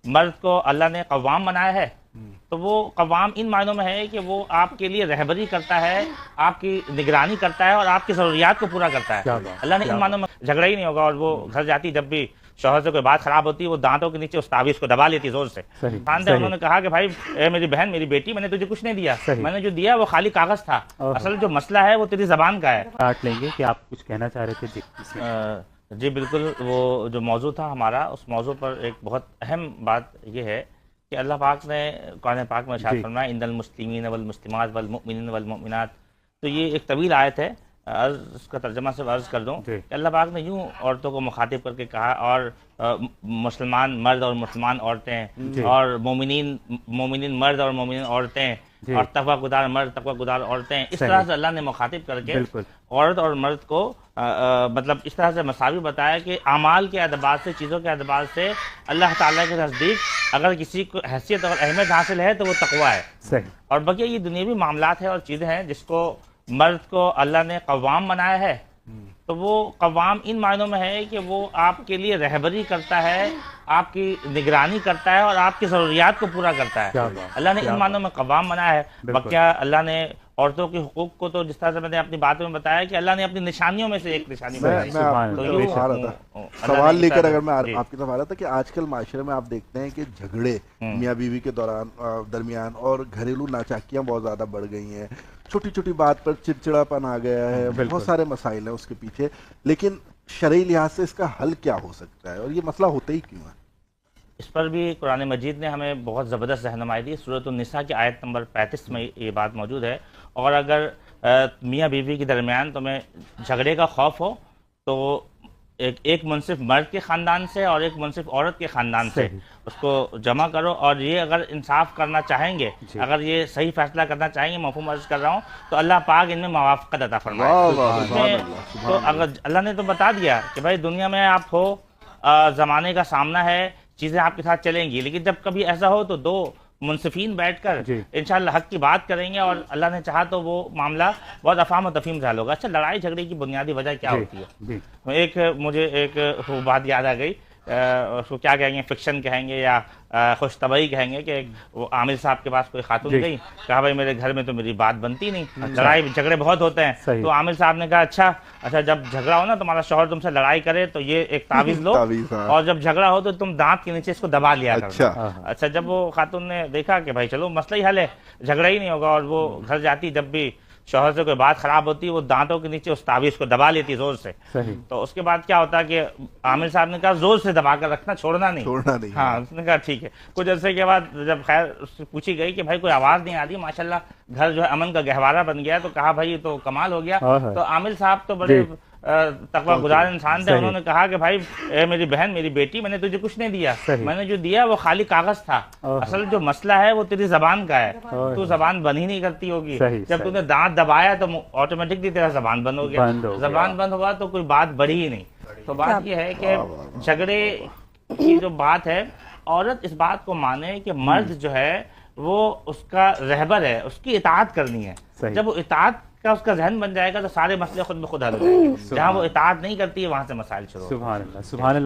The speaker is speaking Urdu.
مرد کو اللہ نے قوام بنایا ہے تو وہ قوام ان معنوں میں ہے کہ وہ آپ کے لیے رہبری کرتا ہے، آپ کی نگرانی کرتا ہے اور آپ کی ضروریات کو پورا کرتا ہے۔ اللہ نے ان معنوں میں جھگڑا ہی نہیں ہوگا، اور وہ گھر جاتی جب بھی شوہر سے کوئی بات خراب ہوتی ہے وہ دانتوں کے نیچے اس تعویذ کو دبا لیتی زور سے۔ انہوں نے کہا کہ بھائی اے میری بہن میری بیٹی، میں نے تجھے کچھ نہیں دیا، میں نے جو دیا وہ خالی کاغذ تھا، اصل جو مسئلہ ہے وہ تیری زبان کا ہے۔ کاٹ لیں گے کہ آپ کچھ کہنا چاہ رہے تھے۔ جی بالکل، وہ جو موضوع تھا ہمارا، اس موضوع پر ایک بہت اہم بات یہ ہے کہ اللہ پاک نے قرآن پاک میں ارشاد فرمایا ان المسلمین والمسلمات والمؤمنین والمؤمنات، تو یہ ایک طویل آیت ہے، اس کا ترجمہ صرف عرض کر دوں کہ اللہ پاک نے یوں عورتوں کو مخاطب کر کے کہا، اور مسلمان مرد اور مسلمان عورتیں، اور مومنین مرد اور مومنین عورتیں، اور تقوی گزار مرد تقوی گزار عورتیں، اس طرح سے اللہ نے مخاطب کر کے عورت اور مرد کو مطلب اس طرح سے مساوی بتایا کہ اعمال کے اعتبار سے، چیزوں کے اعتبار سے اللہ تعالیٰ کے نزدیک اگر کسی کو حیثیت اور اہمیت حاصل ہے تو وہ تقوی ہے، اور بقیہ یہ دنیاوی معاملات ہیں اور چیزیں ہیں جس کو مرد کو اللہ نے قوام بنایا ہے تو وہ قوام ان معنوں میں ہے کہ وہ آپ کے لیے رہبری کرتا ہے، آپ کی نگرانی کرتا ہے اور آپ کی ضروریات کو پورا کرتا ہے۔ اللہ نے ان معنوں میں قوام بنایا ہے۔ بقیہ اللہ نے عورتوں کے حقوق کو، تو جس طرح سے میں نے اپنی باتوں میں بتایا کہ اللہ نے اپنی نشانیوں میں سے ایک نشانی بنائی۔ سوال لے کر اگر میں آپ کی طرف آ رہا تھا کہ آج کل معاشرے میں آپ دیکھتے ہیں کہ جھگڑے میاں بیوی کے درمیان اور گھریلو ناچاکیاں بہت زیادہ بڑھ گئی ہیں، چھوٹی چھوٹی بات پر چڑچڑاپن آ گیا ہے، بہت سارے مسائل ہیں اس کے پیچھے، لیکن شرعی لحاظ سے اس کا حل کیا ہو سکتا ہے اور یہ مسئلہ ہوتا ہی کیوں ہے؟ اس پر بھی قرآن مجید نے ہمیں بہت زبردست رہنمائی دی۔ سورۃ النساء کی آیت نمبر 35 میں یہ بات موجود ہے، اور اگر میاں بیوی کے درمیان تمہیں جھگڑے کا خوف ہو تو ایک منصف مرد کے خاندان سے اور ایک منصف عورت کے خاندان سے اس کو جمع کرو، اور یہ اگر انصاف کرنا چاہیں گے، اگر یہ صحیح فیصلہ کرنا چاہیں گے، مفہوم عرض کر رہا ہوں، تو اللہ پاک ان میں موافقت عطا فرمائے۔ تو اگر اللہ نے تو بتا دیا کہ بھائی دنیا میں آپ ہو، زمانے کا سامنا ہے، چیزیں آپ کے ساتھ چلیں گی، لیکن جب کبھی ایسا ہو تو دو منصفین بیٹھ کر انشاءاللہ حق کی بات کریں گے، اور اللہ نے چاہا تو وہ معاملہ بہت افہام و تفہیم سے حل ہوگا۔ اچھا، لڑائی جھگڑے کی بنیادی وجہ کیا ہوتی ہے؟ مجھے ایک بات یاد آ گئی، اس کو کیا کہیں گے، فکشن کہیں گے یا خوش طبعی کہیں گے، کہ وہ عامر صاحب کے پاس کوئی خاتون گئی، کہا بھائی میرے گھر میں تو میری بات بنتی نہیں، لڑائی جھگڑے بہت ہوتے ہیں۔ تو عامر صاحب نے کہا اچھا جب جھگڑا ہو نا تمہارا شوہر تم سے لڑائی کرے تو یہ ایک تعویذ لو، اور جب جھگڑا ہو تو تم دانت کے نیچے اس کو دبا لیا کرو۔ اچھا، جب وہ خاتون نے دیکھا کہ بھائی چلو مسئلہ ہی حل ہے، جھگڑا ہی نہیں ہوگا، اور وہ گھر جاتی جب بھی شوہر سے کوئی بات خراب ہوتی ہے وہ دانتوں کے نیچے اس تعویذ کو دبا لیتی زور سے، تو اس کے بعد کیا ہوتا کہ عامر صاحب نے کہا زور سے دبا کر رکھنا، چھوڑنا نہیں۔ ہاں، اس نے کہا ٹھیک ہے۔ کچھ عرصے کے بعد جب خیر اس سے پوچھی گئی کہ بھائی کوئی آواز نہیں آ رہی، ماشاءاللہ گھر جو ہے امن کا گہوارہ بن گیا، تو کہا بھائی یہ تو کمال ہو گیا۔ تو عامر صاحب تو بڑے تقوی گزار انسان تھے، انہوں نے کہا کہ بھائی اے میری بہن میری بیٹی، میں نے تجھے کچھ نہیں دیا، میں نے جو دیا وہ خالی کاغذ تھا، اصل جو مسئلہ ہے وہ تیری زبان کا ہے، تو زبان بند ہی نہیں کرتی ہوگی، جب تو نے دانت دبایا تو آٹومیٹکلی تیرا زبان بند ہو گیا، زبان بند ہوا تو کوئی بات بڑھی ہی نہیں۔ تو بات یہ ہے کہ جھگڑے کی جو بات ہے، عورت اس بات کو مانے کہ مرد جو ہے وہ اس کا رہبر ہے، اس کی اطاعت کرنی ہے۔ جب وہ اطاعت کا اس کا ذہن بن جائے گا تو سارے مسئلے خود بخود حل ہو جائیں گے۔ جہاں وہ اطاعت نہیں کرتی ہے وہاں سے مسائل شروع ہوتے ہیں۔ سبحان اللہ، سبحان اللہ۔